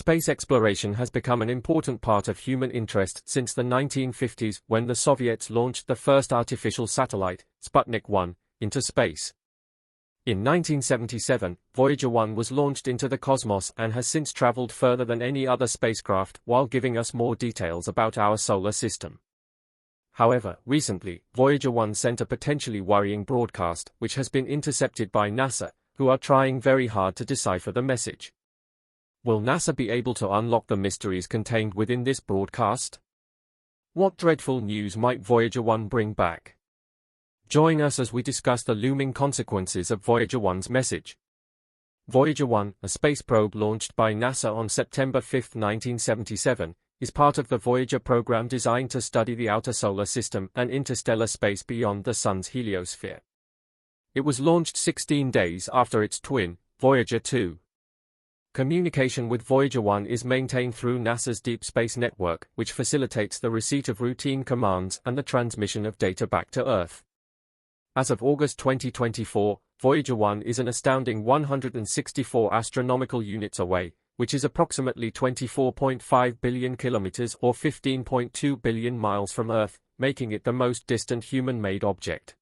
Space exploration has become an important part of human interest since the 1950s when the Soviets launched the first artificial satellite, Sputnik 1, into space. In 1977, Voyager 1 was launched into the cosmos and has since traveled further than any other spacecraft while giving us more details about our solar system. However, recently, Voyager 1 sent a potentially worrying broadcast, which has been intercepted by NASA, who are trying very hard to decipher the message. Will NASA be able to unlock the mysteries contained within this broadcast? What dreadful news might Voyager 1 bring back? Join us as we discuss the looming consequences of Voyager 1's message. Voyager 1, a space probe launched by NASA on September 5, 1977, is part of the Voyager program designed to study the outer solar system and interstellar space beyond the Sun's heliosphere. It was launched 16 days after its twin, Voyager 2. Communication with Voyager 1 is maintained through NASA's Deep Space Network, which facilitates the receipt of routine commands and the transmission of data back to Earth. As of August 2024, Voyager 1 is an astounding 164 astronomical units away, which is approximately 24.5 billion kilometers or 15.2 billion miles from Earth, making it the most distant human-made object.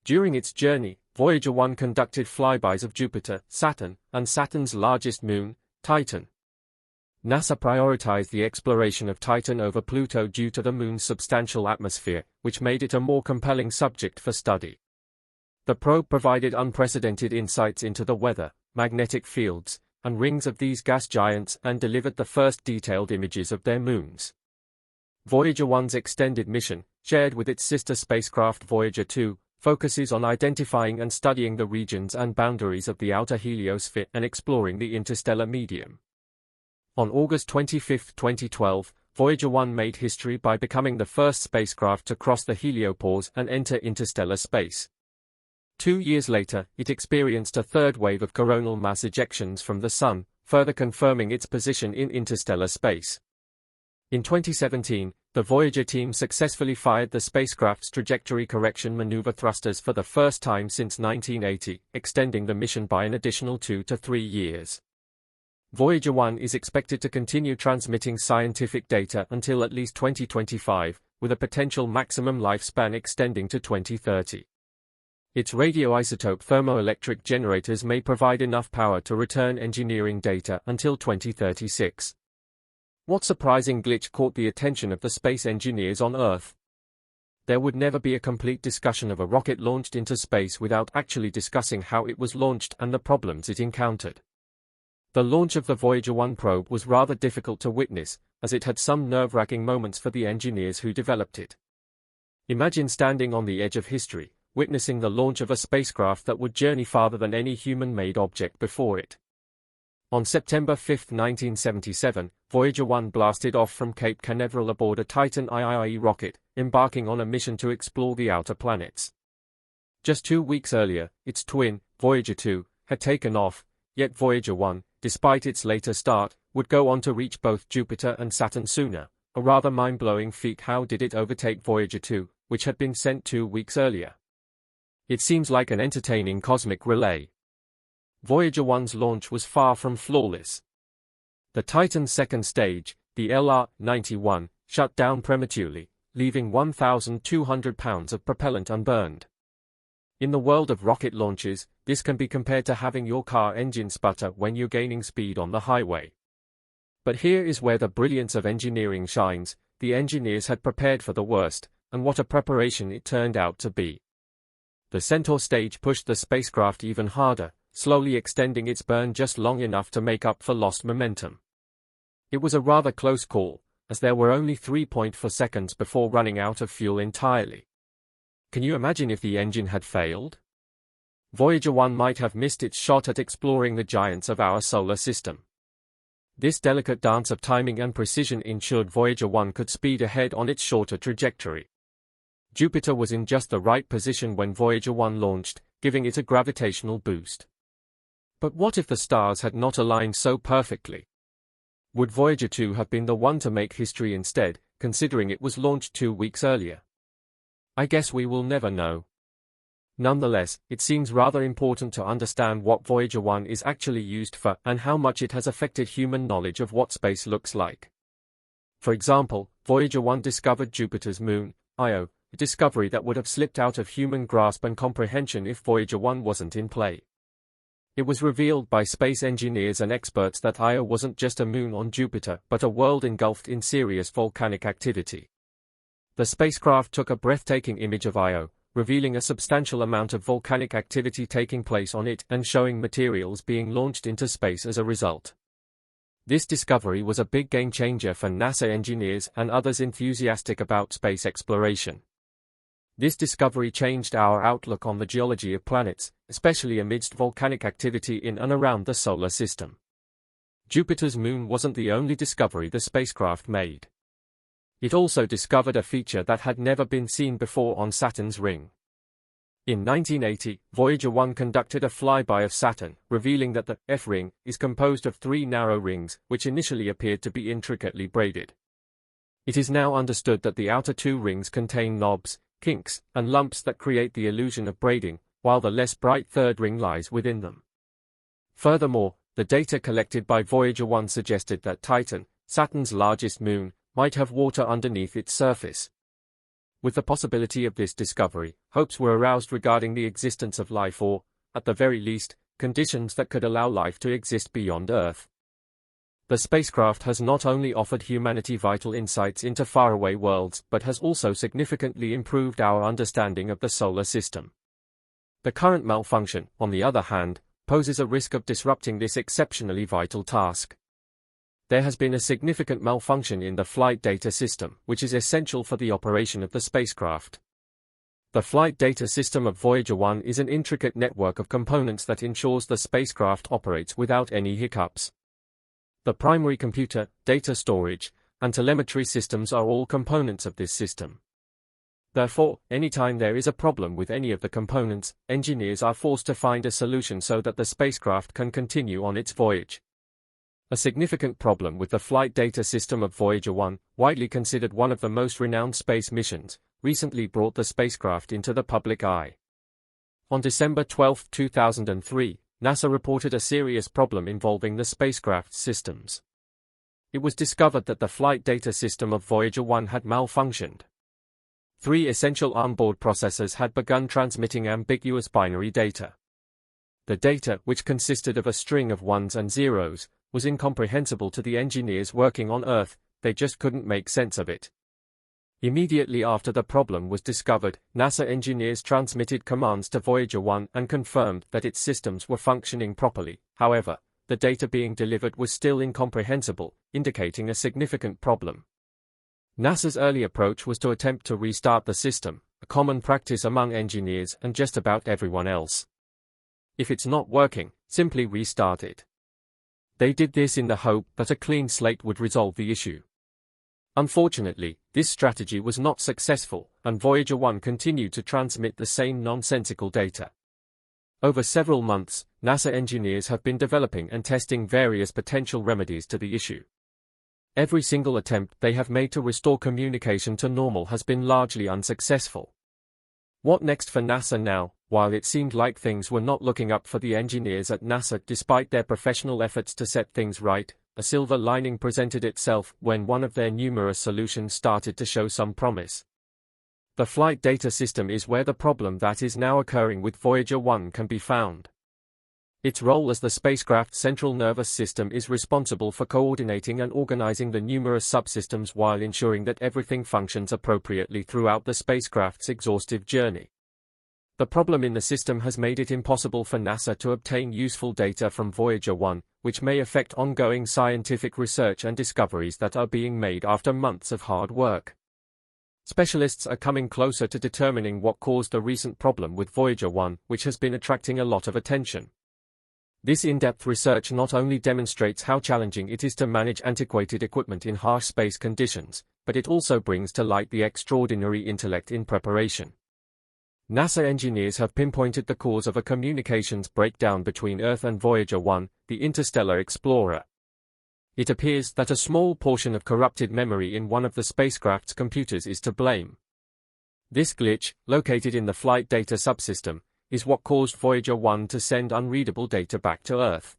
During its journey, Voyager 1 conducted flybys of Jupiter, Saturn, and Saturn's largest moon, Titan. NASA prioritized the exploration of Titan over Pluto due to the moon's substantial atmosphere, which made it a more compelling subject for study. The probe provided unprecedented insights into the weather, magnetic fields, and rings of these gas giants and delivered the first detailed images of their moons. Voyager 1's extended mission, shared with its sister spacecraft Voyager 2, focuses on identifying and studying the regions and boundaries of the outer heliosphere and exploring the interstellar medium. On August 25, 2012, Voyager 1 made history by becoming the first spacecraft to cross the heliopause and enter interstellar space. 2 years later, it experienced a third wave of coronal mass ejections from the Sun, further confirming its position in interstellar space. In 2017, the Voyager team successfully fired the spacecraft's trajectory correction maneuver thrusters for the first time since 1980, extending the mission by an additional 2 to 3 years. Voyager 1 is expected to continue transmitting scientific data until at least 2025, with a potential maximum lifespan extending to 2030. Its radioisotope thermoelectric generators may provide enough power to return engineering data until 2036. What surprising glitch caught the attention of the space engineers on Earth? There would never be a complete discussion of a rocket launched into space without actually discussing how it was launched and the problems it encountered. The launch of the Voyager 1 probe was rather difficult to witness, as it had some nerve-wracking moments for the engineers who developed it. Imagine standing on the edge of history, witnessing the launch of a spacecraft that would journey farther than any human-made object before it. On September 5, 1977, Voyager 1 blasted off from Cape Canaveral aboard a Titan IIE rocket, embarking on a mission to explore the outer planets. Just 2 weeks earlier, its twin, Voyager 2, had taken off, yet Voyager 1, despite its later start, would go on to reach both Jupiter and Saturn sooner. A rather mind-blowing feat. How did it overtake Voyager 2, which had been sent 2 weeks earlier? It seems like an entertaining cosmic relay. Voyager 1's launch was far from flawless. The Titan's second stage, the LR-91, shut down prematurely, leaving 1,200 pounds of propellant unburned. In the world of rocket launches, this can be compared to having your car engine sputter when you're gaining speed on the highway. But here is where the brilliance of engineering shines. The engineers had prepared for the worst, and what a preparation it turned out to be. The Centaur stage pushed the spacecraft even harder, slowly extending its burn just long enough to make up for lost momentum. It was a rather close call, as there were only 3.4 seconds before running out of fuel entirely. Can you imagine if the engine had failed? Voyager 1 might have missed its shot at exploring the giants of our solar system. This delicate dance of timing and precision ensured Voyager 1 could speed ahead on its shorter trajectory. Jupiter was in just the right position when Voyager 1 launched, giving it a gravitational boost. But what if the stars had not aligned so perfectly? Would Voyager 2 have been the one to make history instead, considering it was launched 2 weeks earlier? I guess we will never know. Nonetheless, it seems rather important to understand what Voyager 1 is actually used for and how much it has affected human knowledge of what space looks like. For example, Voyager 1 discovered Jupiter's moon, Io, a discovery that would have slipped out of human grasp and comprehension if Voyager 1 wasn't in play. It was revealed by space engineers and experts that Io wasn't just a moon on Jupiter but a world engulfed in serious volcanic activity. The spacecraft took a breathtaking image of Io, revealing a substantial amount of volcanic activity taking place on it and showing materials being launched into space as a result. This discovery was a big game-changer for NASA engineers and others enthusiastic about space exploration. This discovery changed our outlook on the geology of planets, especially amidst volcanic activity in and around the solar system. Jupiter's moon wasn't the only discovery the spacecraft made. It also discovered a feature that had never been seen before on Saturn's ring. In 1980, Voyager 1 conducted a flyby of Saturn, revealing that the F-ring is composed of 3 narrow rings, which initially appeared to be intricately braided. It is now understood that the outer 2 rings contain knobs, kinks, and lumps that create the illusion of braiding, while the less bright third ring lies within them. Furthermore, the data collected by Voyager 1 suggested that Titan, Saturn's largest moon, might have water underneath its surface. With the possibility of this discovery, hopes were aroused regarding the existence of life or, at the very least, conditions that could allow life to exist beyond Earth. The spacecraft has not only offered humanity vital insights into faraway worlds but has also significantly improved our understanding of the solar system. The current malfunction, on the other hand, poses a risk of disrupting this exceptionally vital task. There has been a significant malfunction in the flight data system, which is essential for the operation of the spacecraft. The flight data system of Voyager 1 is an intricate network of components that ensures the spacecraft operates without any hiccups. The primary computer, data storage, and telemetry systems are all components of this system. Therefore, anytime there is a problem with any of the components, engineers are forced to find a solution so that the spacecraft can continue on its voyage. A significant problem with the flight data system of Voyager 1, widely considered one of the most renowned space missions, recently brought the spacecraft into the public eye. On December 12, 2003, NASA reported a serious problem involving the spacecraft's systems. It was discovered that the flight data system of Voyager 1 had malfunctioned. 3 essential onboard processors had begun transmitting ambiguous binary data. The data, which consisted of a string of ones and zeros, was incomprehensible to the engineers working on Earth. They just couldn't make sense of it. Immediately after the problem was discovered, NASA engineers transmitted commands to Voyager 1 and confirmed that its systems were functioning properly. However, the data being delivered was still incomprehensible, indicating a significant problem. NASA's early approach was to attempt to restart the system, a common practice among engineers and just about everyone else. If it's not working, simply restart it. They did this in the hope that a clean slate would resolve the issue. Unfortunately, this strategy was not successful, and Voyager 1 continued to transmit the same nonsensical data. Over several months, NASA engineers have been developing and testing various potential remedies to the issue. Every single attempt they have made to restore communication to normal has been largely unsuccessful. What next for NASA now? While it seemed like things were not looking up for the engineers at NASA despite their professional efforts to set things right, a silver lining presented itself when one of their numerous solutions started to show some promise. The flight data system is where the problem that is now occurring with Voyager 1 can be found. Its role as the spacecraft's central nervous system is responsible for coordinating and organizing the numerous subsystems while ensuring that everything functions appropriately throughout the spacecraft's exhaustive journey. The problem in the system has made it impossible for NASA to obtain useful data from Voyager 1, which may affect ongoing scientific research and discoveries that are being made after months of hard work. Specialists are coming closer to determining what caused the recent problem with Voyager 1, which has been attracting a lot of attention. This in-depth research not only demonstrates how challenging it is to manage antiquated equipment in harsh space conditions, but it also brings to light the extraordinary intellect in preparation. NASA engineers have pinpointed the cause of a communications breakdown between Earth and Voyager 1, the interstellar explorer. It appears that a small portion of corrupted memory in one of the spacecraft's computers is to blame. This glitch, located in the flight data subsystem, is what caused Voyager 1 to send unreadable data back to Earth.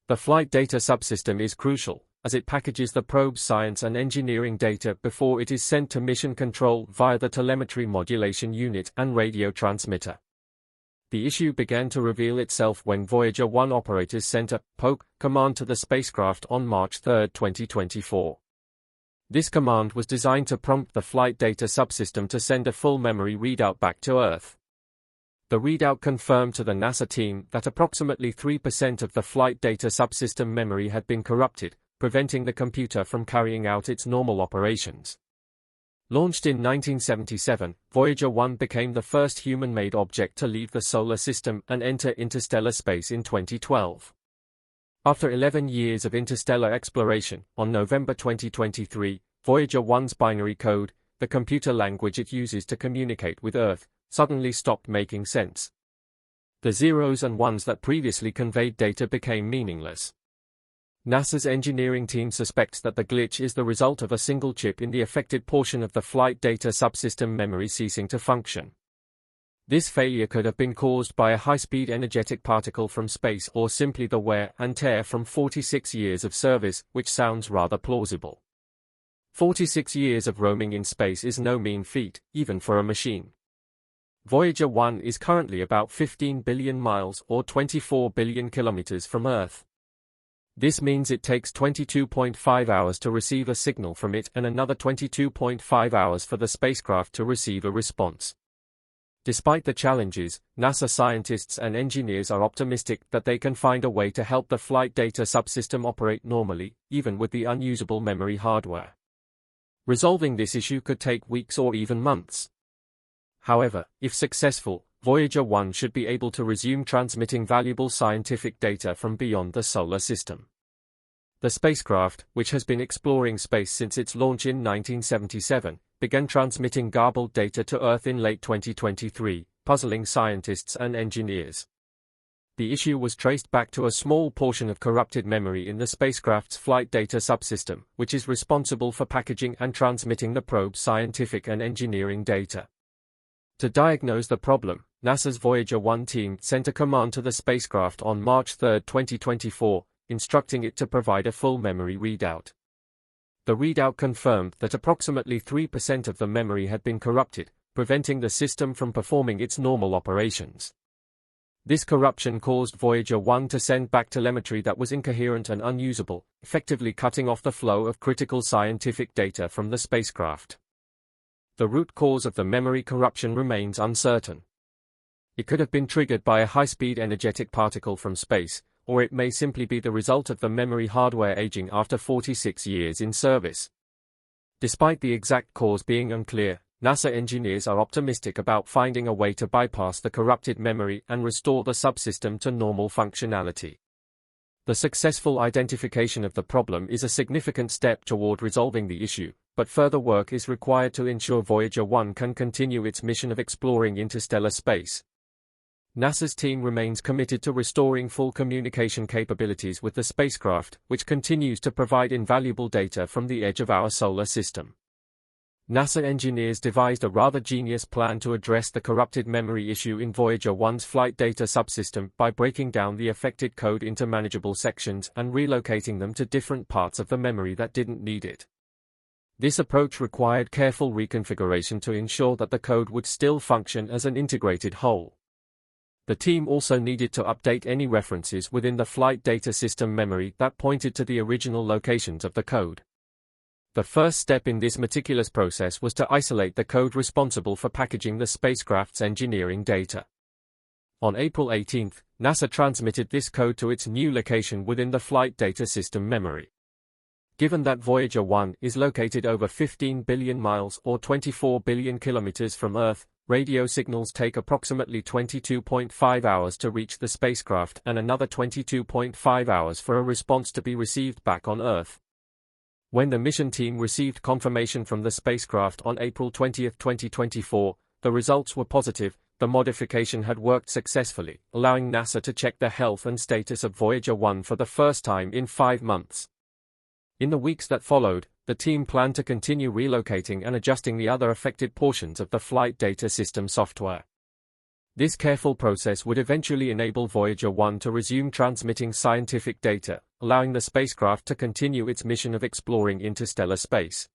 The flight data subsystem is crucial, as it packages the probe's science and engineering data before it is sent to mission control via the telemetry modulation unit and radio transmitter. The issue began to reveal itself when Voyager 1 operators sent a poke command to the spacecraft on March 3, 2024. This command was designed to prompt the flight data subsystem to send a full memory readout back to Earth. The readout confirmed to the NASA team that approximately 3% of the flight data subsystem memory had been corrupted, preventing the computer from carrying out its normal operations. Launched in 1977, Voyager 1 became the first human-made object to leave the solar system and enter interstellar space in 2012. After 11 years of interstellar exploration, on November 2023, Voyager 1's binary code, the computer language it uses to communicate with Earth, suddenly stopped making sense. The zeros and ones that previously conveyed data became meaningless. NASA's engineering team suspects that the glitch is the result of a single chip in the affected portion of the flight data subsystem memory ceasing to function. This failure could have been caused by a high-speed energetic particle from space or simply the wear and tear from 46 years of service, which sounds rather plausible. 46 years of roaming in space is no mean feat, even for a machine. Voyager 1 is currently about 15 billion miles or 24 billion kilometers from Earth. This means it takes 22.5 hours to receive a signal from it and another 22.5 hours for the spacecraft to receive a response. Despite the challenges, NASA scientists and engineers are optimistic that they can find a way to help the flight data subsystem operate normally, even with the unusable memory hardware. Resolving this issue could take weeks or even months. However, if successful, Voyager 1 should be able to resume transmitting valuable scientific data from beyond the solar system. The spacecraft, which has been exploring space since its launch in 1977, began transmitting garbled data to Earth in late 2023, puzzling scientists and engineers. The issue was traced back to a small portion of corrupted memory in the spacecraft's flight data subsystem, which is responsible for packaging and transmitting the probe's scientific and engineering data. To diagnose the problem, NASA's Voyager 1 team sent a command to the spacecraft on March 3, 2024, instructing it to provide a full memory readout. The readout confirmed that approximately 3% of the memory had been corrupted, preventing the system from performing its normal operations. This corruption caused Voyager 1 to send back telemetry that was incoherent and unusable, effectively cutting off the flow of critical scientific data from the spacecraft. The root cause of the memory corruption remains uncertain. It could have been triggered by a high-speed energetic particle from space, or it may simply be the result of the memory hardware aging after 46 years in service. Despite the exact cause being unclear, NASA engineers are optimistic about finding a way to bypass the corrupted memory and restore the subsystem to normal functionality. The successful identification of the problem is a significant step toward resolving the issue, but further work is required to ensure Voyager 1 can continue its mission of exploring interstellar space. NASA's team remains committed to restoring full communication capabilities with the spacecraft, which continues to provide invaluable data from the edge of our solar system. NASA engineers devised a rather genius plan to address the corrupted memory issue in Voyager 1's flight data subsystem by breaking down the affected code into manageable sections and relocating them to different parts of the memory that didn't need it. This approach required careful reconfiguration to ensure that the code would still function as an integrated whole. The team also needed to update any references within the flight data system memory that pointed to the original locations of the code. The first step in this meticulous process was to isolate the code responsible for packaging the spacecraft's engineering data. On April 18, NASA transmitted this code to its new location within the flight data system memory. Given that Voyager 1 is located over 15 billion miles or 24 billion kilometers from Earth, radio signals take approximately 22.5 hours to reach the spacecraft and another 22.5 hours for a response to be received back on Earth. When the mission team received confirmation from the spacecraft on April 20, 2024, the results were positive. The modification had worked successfully, allowing NASA to check the health and status of Voyager 1 for the first time in 5 months. In the weeks that followed, the team planned to continue relocating and adjusting the other affected portions of the flight data system software. This careful process would eventually enable Voyager 1 to resume transmitting scientific data, allowing the spacecraft to continue its mission of exploring interstellar space.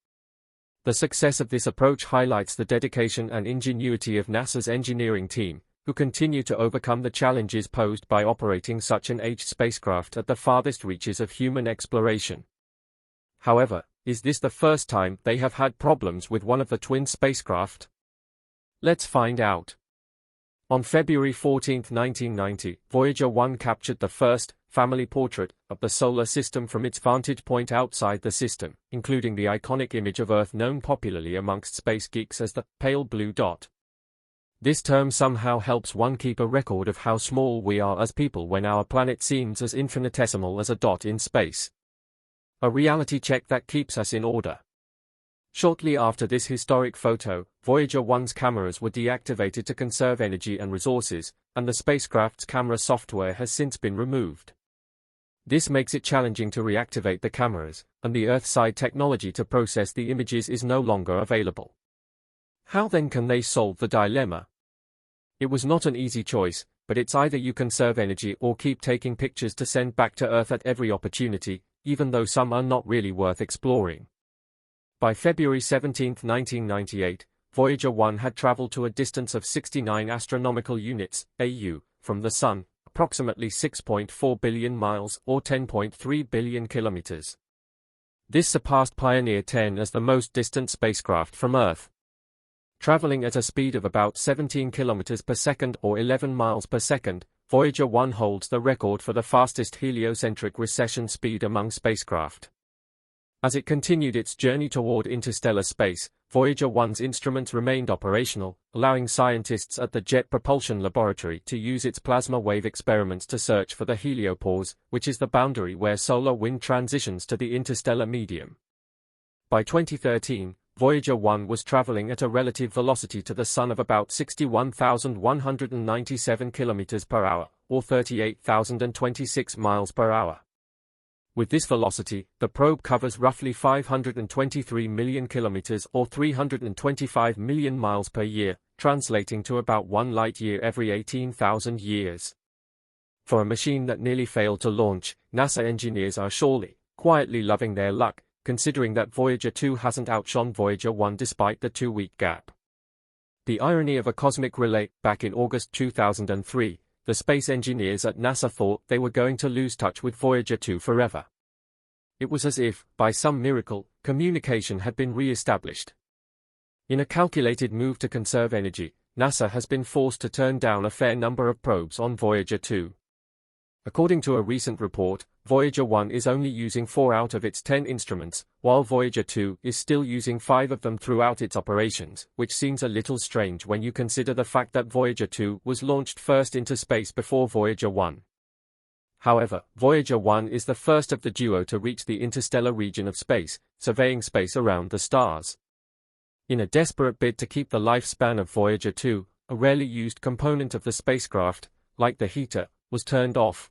The success of this approach highlights the dedication and ingenuity of NASA's engineering team, who continue to overcome the challenges posed by operating such an aged spacecraft at the farthest reaches of human exploration. However, is this the first time they have had problems with one of the twin spacecraft? Let's find out. On February 14, 1990, Voyager 1 captured the first family portrait of the Solar System from its vantage point outside the system, including the iconic image of Earth known popularly amongst space geeks as the pale blue dot. This term somehow helps one keep a record of how small we are as people when our planet seems as infinitesimal as a dot in space. A reality check that keeps us in order. Shortly after this historic photo, Voyager 1's cameras were deactivated to conserve energy and resources, and the spacecraft's camera software has since been removed. This makes it challenging to reactivate the cameras, and the Earthside technology to process the images is no longer available. How then can they solve the dilemma? It was not an easy choice, but it's either you conserve energy or keep taking pictures to send back to Earth at every opportunity, even though some are not really worth exploring. By February 17, 1998, Voyager 1 had traveled to a distance of 69 astronomical units, AU, from the Sun, approximately 6.4 billion miles or 10.3 billion kilometers. This surpassed Pioneer 10 as the most distant spacecraft from Earth. Traveling at a speed of about 17 kilometers per second or 11 miles per second, Voyager 1 holds the record for the fastest heliocentric recession speed among spacecraft. As it continued its journey toward interstellar space, Voyager 1's instruments remained operational, allowing scientists at the Jet Propulsion Laboratory to use its plasma wave experiments to search for the heliopause, which is the boundary where solar wind transitions to the interstellar medium. By 2013, Voyager 1 was traveling at a relative velocity to the Sun of about 61,197 km per hour, or 38,026 miles per hour. With this velocity, the probe covers roughly 523 million kilometers or 325 million miles per year, translating to about 1 light-year every 18,000 years. For a machine that nearly failed to launch, NASA engineers are surely quietly loving their luck, considering that Voyager 2 hasn't outshone Voyager 1 despite the 2-week gap. The irony of a cosmic relay. Back in August 2003, the space engineers at NASA thought they were going to lose touch with Voyager 2 forever. It was as if, by some miracle, communication had been re-established. In a calculated move to conserve energy, NASA has been forced to turn down a fair number of probes on Voyager 2. According to a recent report, Voyager 1 is only using 4 out of its 10 instruments, while Voyager 2 is still using 5 of them throughout its operations, which seems a little strange when you consider the fact that Voyager 2 was launched first into space before Voyager 1. However, Voyager 1 is the first of the duo to reach the interstellar region of space, surveying space around the stars. In a desperate bid to keep the lifespan of Voyager 2, a rarely used component of the spacecraft, like the heater, was turned off.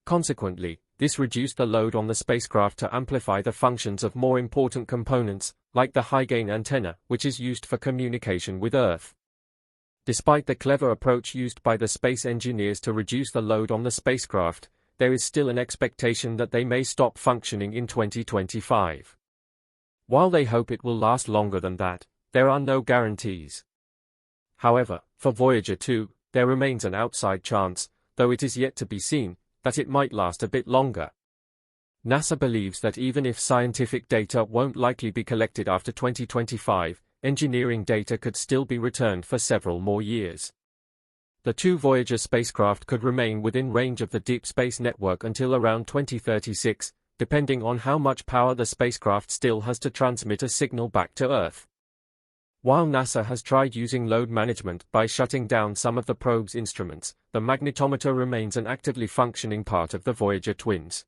Consequently, this reduced the load on the spacecraft to amplify the functions of more important components, like the high-gain antenna, which is used for communication with Earth. Despite the clever approach used by the space engineers to reduce the load on the spacecraft, there is still an expectation that they may stop functioning in 2025. While they hope it will last longer than that, there are no guarantees. However, for Voyager 2, there remains an outside chance, though it is yet to be seen, that it might last a bit longer. NASA believes that even if scientific data won't likely be collected after 2025, engineering data could still be returned for several more years. The 2 Voyager spacecraft could remain within range of the Deep Space Network until around 2036, depending on how much power the spacecraft still has to transmit a signal back to Earth. While NASA has tried using load management by shutting down some of the probe's instruments, the magnetometer remains an actively functioning part of the Voyager twins.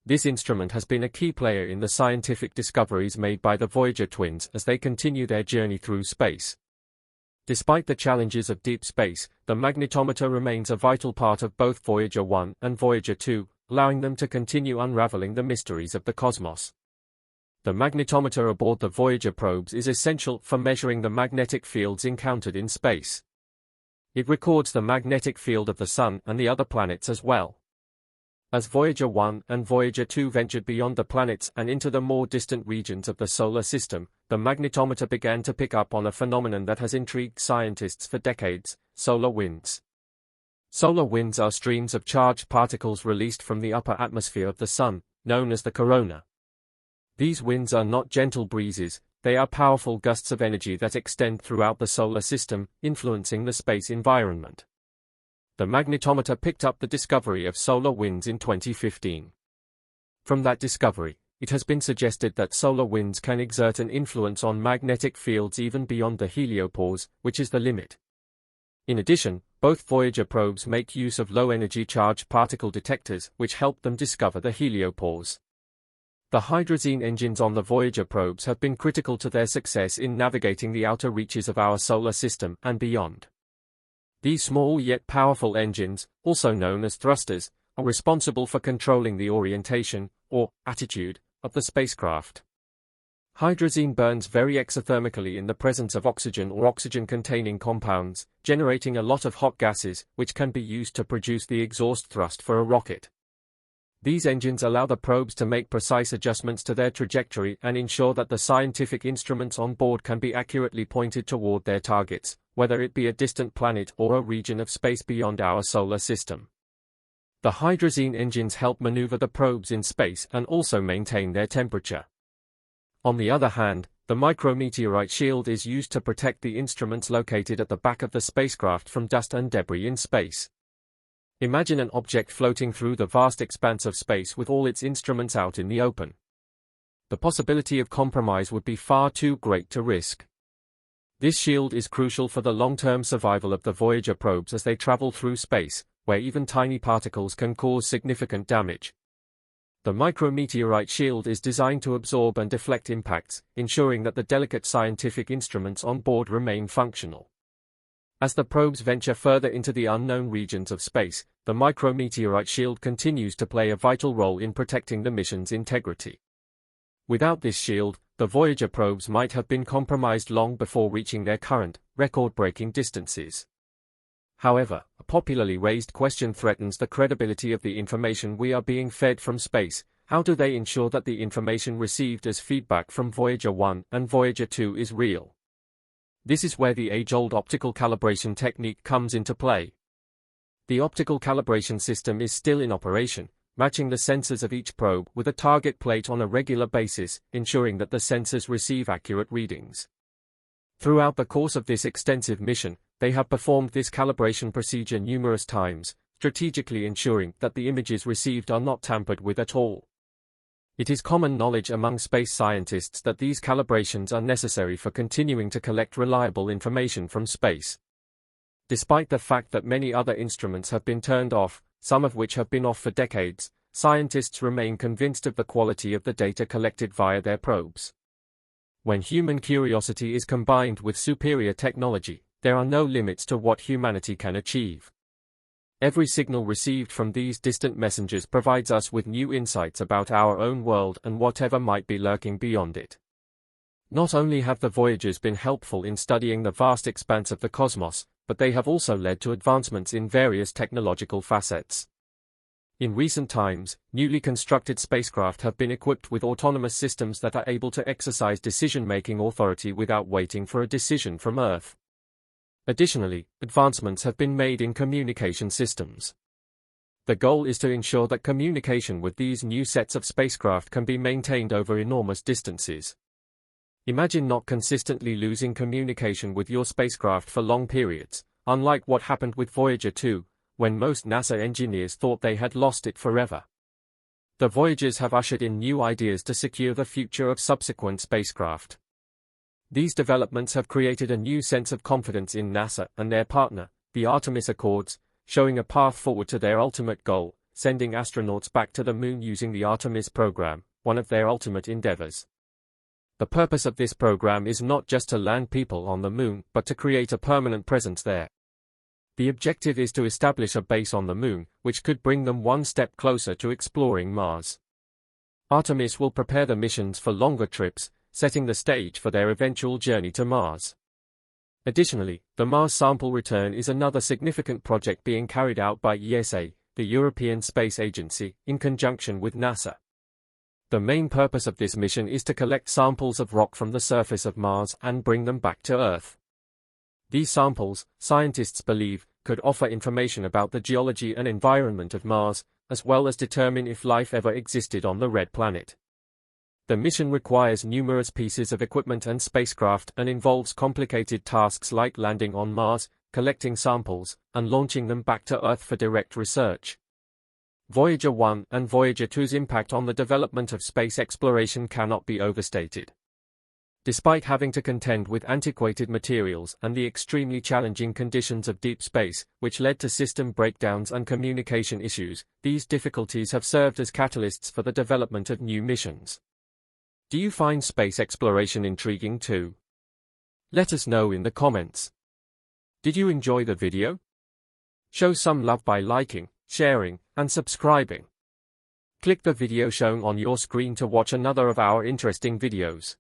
This instrument has been a key player in the scientific discoveries made by the Voyager twins as they continue their journey through space. Despite the challenges of deep space, the magnetometer remains a vital part of both Voyager 1 and Voyager 2, allowing them to continue unraveling the mysteries of the cosmos. The magnetometer aboard the Voyager probes is essential for measuring the magnetic fields encountered in space. It records the magnetic field of the Sun and the other planets as well. As Voyager 1 and Voyager 2 ventured beyond the planets and into the more distant regions of the solar system, the magnetometer began to pick up on a phenomenon that has intrigued scientists for decades: solar winds. Solar winds are streams of charged particles released from the upper atmosphere of the Sun, known as the corona. These winds are not gentle breezes, they are powerful gusts of energy that extend throughout the solar system, influencing the space environment. The magnetometer picked up the discovery of solar winds in 2015. From that discovery, it has been suggested that solar winds can exert an influence on magnetic fields even beyond the heliopause, which is the limit. In addition, both Voyager probes make use of low-energy charged particle detectors, which help them discover the heliopause. The hydrazine engines on the Voyager probes have been critical to their success in navigating the outer reaches of our solar system and beyond. These small yet powerful engines, also known as thrusters, are responsible for controlling the orientation, or attitude, of the spacecraft. Hydrazine burns very exothermically in the presence of oxygen or oxygen-containing compounds, generating a lot of hot gases, which can be used to produce the exhaust thrust for a rocket. These engines allow the probes to make precise adjustments to their trajectory and ensure that the scientific instruments on board can be accurately pointed toward their targets, whether it be a distant planet or a region of space beyond our solar system. The hydrazine engines help maneuver the probes in space and also maintain their temperature. On the other hand, the micrometeorite shield is used to protect the instruments located at the back of the spacecraft from dust and debris in space. Imagine an object floating through the vast expanse of space with all its instruments out in the open. The possibility of compromise would be far too great to risk. This shield is crucial for the long-term survival of the Voyager probes as they travel through space, where even tiny particles can cause significant damage. The micrometeorite shield is designed to absorb and deflect impacts, ensuring that the delicate scientific instruments on board remain functional. As the probes venture further into the unknown regions of space, the micrometeorite shield continues to play a vital role in protecting the mission's integrity. Without this shield, the Voyager probes might have been compromised long before reaching their current, record-breaking distances. However, a popularly raised question threatens the credibility of the information we are being fed from space. How do they ensure that the information received as feedback from Voyager 1 and Voyager 2 is real? This is where the age-old optical calibration technique comes into play. The optical calibration system is still in operation, matching the sensors of each probe with a target plate on a regular basis, ensuring that the sensors receive accurate readings. Throughout the course of this extensive mission, they have performed this calibration procedure numerous times, strategically ensuring that the images received are not tampered with at all. It is common knowledge among space scientists that these calibrations are necessary for continuing to collect reliable information from space. Despite the fact that many other instruments have been turned off, some of which have been off for decades, scientists remain convinced of the quality of the data collected via their probes. When human curiosity is combined with superior technology, there are no limits to what humanity can achieve. Every signal received from these distant messengers provides us with new insights about our own world and whatever might be lurking beyond it. Not only have the Voyagers been helpful in studying the vast expanse of the cosmos, but they have also led to advancements in various technological facets. In recent times, newly constructed spacecraft have been equipped with autonomous systems that are able to exercise decision-making authority without waiting for a decision from Earth. Additionally, advancements have been made in communication systems. The goal is to ensure that communication with these new sets of spacecraft can be maintained over enormous distances. Imagine not consistently losing communication with your spacecraft for long periods, unlike what happened with Voyager 2, when most NASA engineers thought they had lost it forever. The Voyagers have ushered in new ideas to secure the future of subsequent spacecraft. These developments have created a new sense of confidence in NASA and their partner, the Artemis Accords, showing a path forward to their ultimate goal, sending astronauts back to the Moon using the Artemis program, one of their ultimate endeavors. The purpose of this program is not just to land people on the Moon, but to create a permanent presence there. The objective is to establish a base on the Moon, which could bring them one step closer to exploring Mars. Artemis will prepare the missions for longer trips, setting the stage for their eventual journey to Mars. Additionally, the Mars sample return is another significant project being carried out by ESA, the European Space Agency, in conjunction with NASA. The main purpose of this mission is to collect samples of rock from the surface of Mars and bring them back to Earth. These samples, scientists believe, could offer information about the geology and environment of Mars, as well as determine if life ever existed on the red planet. The mission requires numerous pieces of equipment and spacecraft and involves complicated tasks like landing on Mars, collecting samples, and launching them back to Earth for direct research. Voyager 1 and Voyager 2's impact on the development of space exploration cannot be overstated. Despite having to contend with antiquated materials and the extremely challenging conditions of deep space, which led to system breakdowns and communication issues, these difficulties have served as catalysts for the development of new missions. Do you find space exploration intriguing too? Let us know in the comments. Did you enjoy the video? Show some love by liking, sharing, and subscribing. Click the video shown on your screen to watch another of our interesting videos.